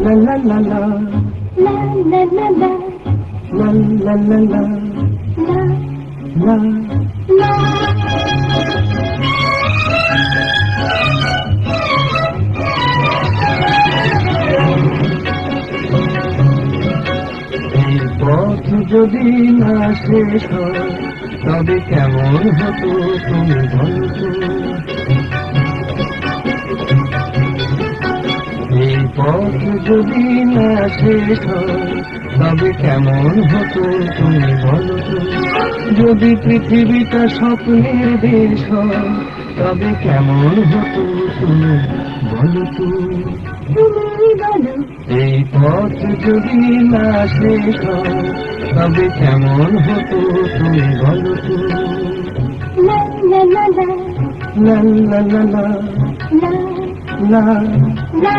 La la la la, la la la la, la la la la, la la. এই পথ যদি না শেষ হয় তবে কেমন হতো তুমি বলো তো? এই পথ যদি না শেষ হয় তবে কেমন হতো তুমি বলো তো? যদি পৃথিবীটা স্বপ্নের দেশ হয় তবে কেমন হতো তুমি বলো তো? তুমি বলো। এই পথ যদি না শেষ হয় তবে কেমন হতো তুমি বলো তো? La la la la, লা লা লা লা, la লা।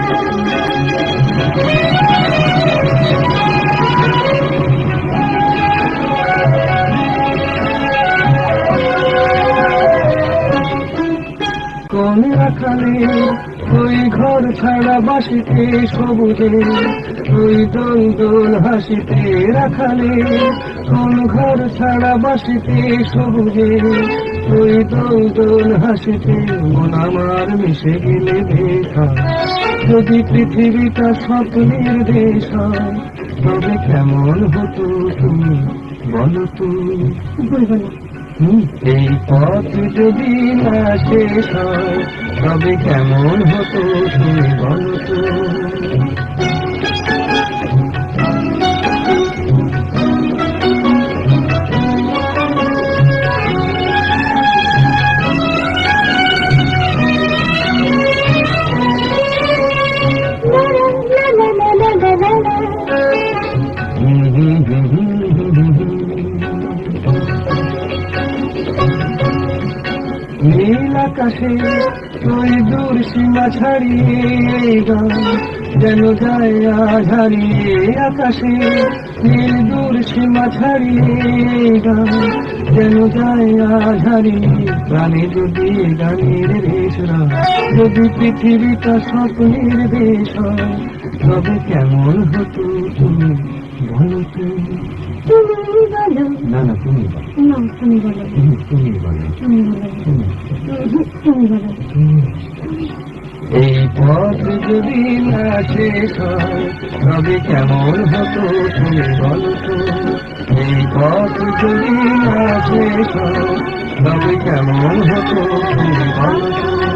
কোন রাখালে ওই ঘর ছাড়া বাসিতে সবুজে, ওই দোল দোল হাসিতে রাখালে কোন ঘর ছাড়া বাসিতে সবুজে, ওই দোল দোল হাসিতে মন আমার মিশে গেলে দেখা। যদি পৃথিবীটা স্বপ্নের দেশ হয় তবে কেমন হতো তুমি বলো তো? বলবো না। এই পথ যদি না শেষ হয় তবে কেমন হতো তুমি বলো তো? নীল আকাশে ওই দূর সীমা ছাড়িয়ে এই গান যেন যায় আজ হারিয়ে। আকাশে নীল দূর সীমা ছাড়িয়ে এই গান যেন যায় আজ হারিয়ে। প্রাণে যদি গানের দেশ হয়, যদি পৃথিবীটা স্বপ্নের দেশ হয় তবে কেমন হতো তুমি বলো তো? তুমি বলো। না না তুমি বলো, না তুমি বলো। তুমি বলো, তুমি বলো। তুমি বলো। এই পথ যদি না শেষ হয় তবে কেমন হতো তুমি বলো তো? এই পথ যদি না শেষ হয় তবে কেমন হতো তুমি বলো তো?